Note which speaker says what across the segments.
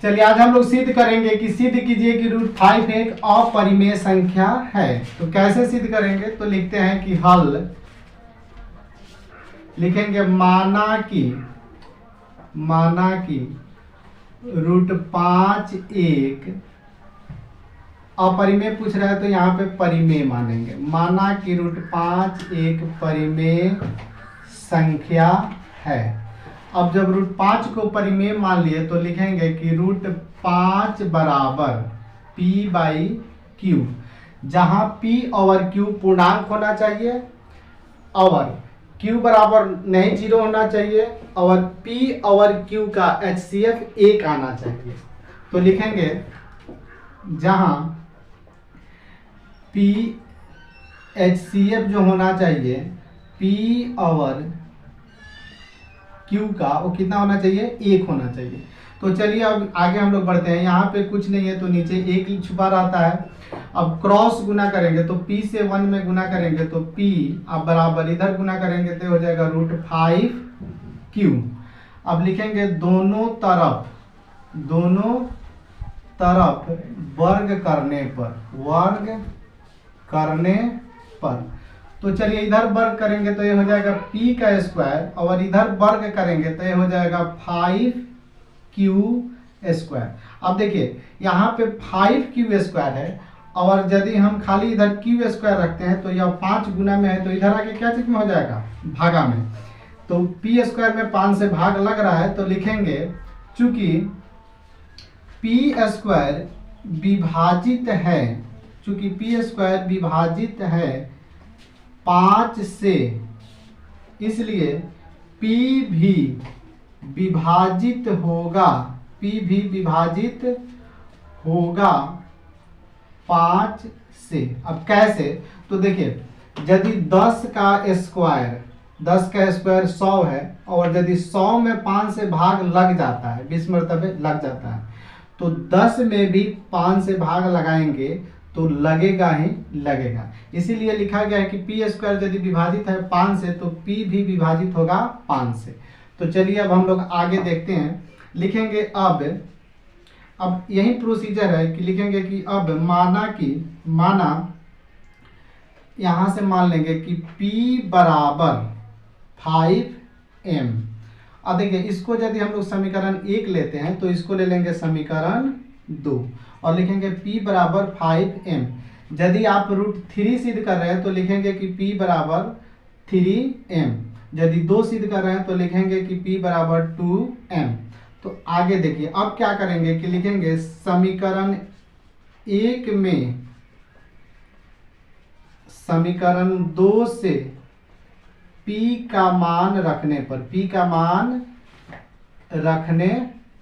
Speaker 1: चलिए आज हम लोग सिद्ध करेंगे कि सिद्ध कीजिए कि √5 एक अपरिमेय संख्या है। तो कैसे सिद्ध करेंगे, तो लिखते हैं कि हल लिखेंगे माना कि √5 एक अपरिमेय पूछ रहा है तो यहाँ पे परिमेय मानेंगे। माना कि √5 एक परिमेय संख्या है। अब जब √5 को परिमेय मान लिए तो लिखेंगे कि √5 बराबर P/Q, जहाँ P और Q पूर्णांक होना चाहिए और Q बराबर नहीं 0 होना चाहिए और P और Q का HCF 1 आना चाहिए। तो लिखेंगे जहाँ P HCF जो होना चाहिए P और Q का वो कितना होना चाहिए, 1 होना चाहिए। तो चलिए अब आगे हम लोग बढ़ते हैं। यहाँ पे कुछ नहीं है तो नीचे 1 छुपा रहता है। अब क्रॉस गुना करेंगे तो P से 1 में गुना करेंगे तो P, अब बराबर इधर गुना करेंगे तो हो जाएगा √5Q। अब लिखेंगे दोनों तरफ वर्ग करने पर तो चलिए इधर वर्ग करेंगे तो ये हो जाएगा P का स्क्वायर और इधर वर्ग करेंगे तो ये हो जाएगा 5Q स्क्वायर। अब देखिए यहाँ पे 5Q स्क्वायर है और यदि हम खाली इधर Q स्क्वायर रखते हैं तो यह 5 गुना में है तो इधर आके क्या चीज में हो जाएगा, भागा में। तो P स्क्वायर में 5 से भाग लग रहा है तो लिखेंगे चूंकि P स्क्वायर विभाजित है 5 से, इसलिए P भी विभाजित होगा 5 से। अब कैसे, तो देखिए यदि 10 का स्क्वायर 100 है और यदि 100 में 5 से भाग लग जाता है, 20 मरतबे लग जाता है, तो 10 में भी 5 से भाग लगाएंगे तो लगेगा ही लगेगा। इसीलिए लिखा गया है कि P स्क्वायर यदि विभाजित है 5 से तो P भी विभाजित होगा 5 से। तो चलिए अब हम लोग आगे देखते हैं। लिखेंगे अब यही प्रोसीजर है कि लिखेंगे कि अब माना यहां से मान लेंगे कि P बराबर 5M। अब देखिए इसको यदि हम लोग समीकरण 1 लेते हैं तो इसको ले लेंगे समीकरण 2 और लिखेंगे P बराबर 5M। यदि आप √3 सिद्ध कर रहे हैं तो लिखेंगे कि P बराबर 3M। यदि 2 सिद्ध कर रहे हैं तो लिखेंगे कि P बराबर 2M। तो आगे देखिए अब क्या करेंगे कि लिखेंगे समीकरण 1 में समीकरण 2 से P का मान रखने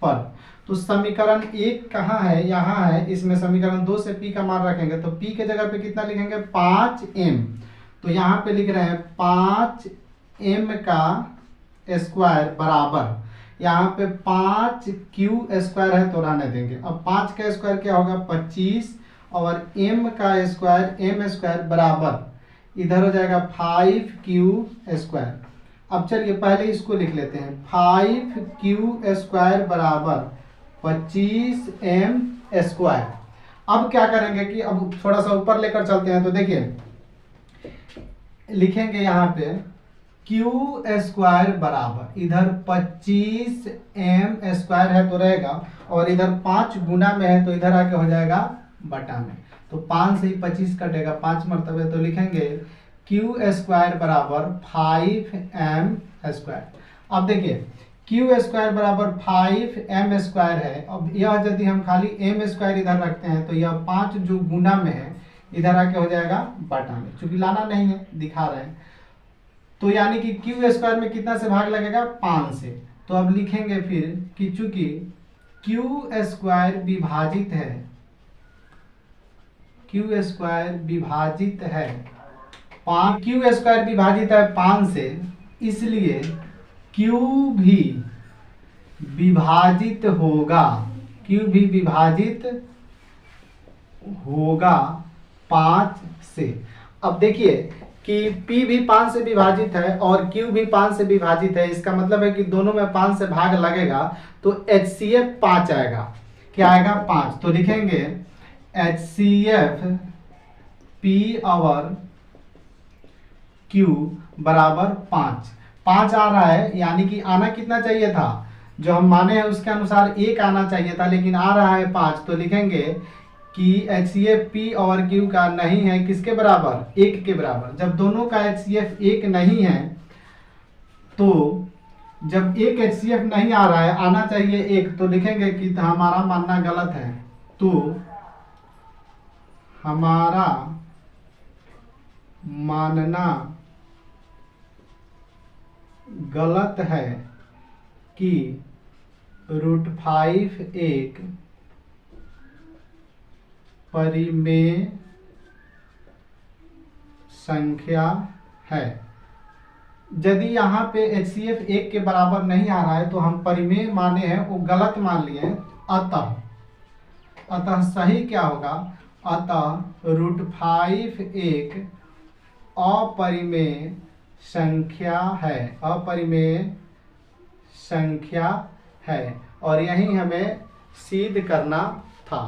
Speaker 1: पर तो समीकरण 1 कहाँ है, यहाँ है। इसमें समीकरण 2 से P का मान रखेंगे तो P के जगह पे कितना लिखेंगे 5M। तो यहाँ पे लिख रहे हैं 5M का स्क्वायर बराबर, यहाँ पे 5Q स्क्वायर है तो रहने देंगे। अब 5 का स्क्वायर क्या होगा 25 और M का स्क्वायर M स्क्वायर बराबर इधर हो जाएगा 5Q स्क्वायर। अब चलिए पहले इसको लिख लेते हैं 5Q स्क्वायर बराबर 25M स्क्वायर। अब क्या करेंगे कि अब थोड़ा सा ऊपर लेकर चलते हैं तो देखिए लिखेंगे यहाँ पे Q स्क्वायर बराबर इधर 25M स्क्वायर है तो रहेगा और इधर 5 गुना में है तो इधर आके हो जाएगा बटा में। तो 5 से ही 25 कटेगा 5 मरतबे तो लिखेंगे Q स्क्वायर बराबर 5M स्क्वायर। अब देखिए Q स्क्वायर बराबर 5M स्क्वायर है। अब यह यदि हम खाली M स्क्वायर इधर रखते हैं तो यह 5 जो गुना में है इधर आके हो जाएगा बटा में, चूंकि लाना नहीं है दिखा रहे हैं। तो यानी कि Q स्क्वायर में कितना से भाग लगेगा 5 से। तो अब लिखेंगे फिर कि चूंकि Q स्क्वायर विभाजित है 5 से, इसलिए Q भी विभाजित होगा 5 से। अब देखिए कि P भी 5 से विभाजित है और Q भी 5 से विभाजित है, इसका मतलब है कि दोनों में 5 से भाग लगेगा तो HCF 5 आएगा। क्या आएगा? 5। तो लिखेंगे HCF P और Q बराबर 5। 5 आ रहा है, यानी कि आना कितना चाहिए था? जो हम माने हैं उसके अनुसार 1 आना चाहिए था, लेकिन आ रहा है 5। तो लिखेंगे कि HCF P और Q का नहीं है किसके बराबर? 1 के बराबर। जब दोनों का HCF 1 नहीं है, तो जब एक HCF नहीं आ रहा है, आना चाहिए 1, तो लिखेंगे कि हमारा मानना गलत है। तो हमारा मानना गलत है कि √5 एक परिमेय संख्या है। यदि यहाँ पे HCF 1 के बराबर नहीं आ रहा है तो हम परिमेय माने हैं वो गलत मान लिए हैं। अतः सही क्या होगा? अतः √5 एक अपरिमेय संख्या है, अपरिमेय संख्या है। और यही हमें सिद्ध करना था।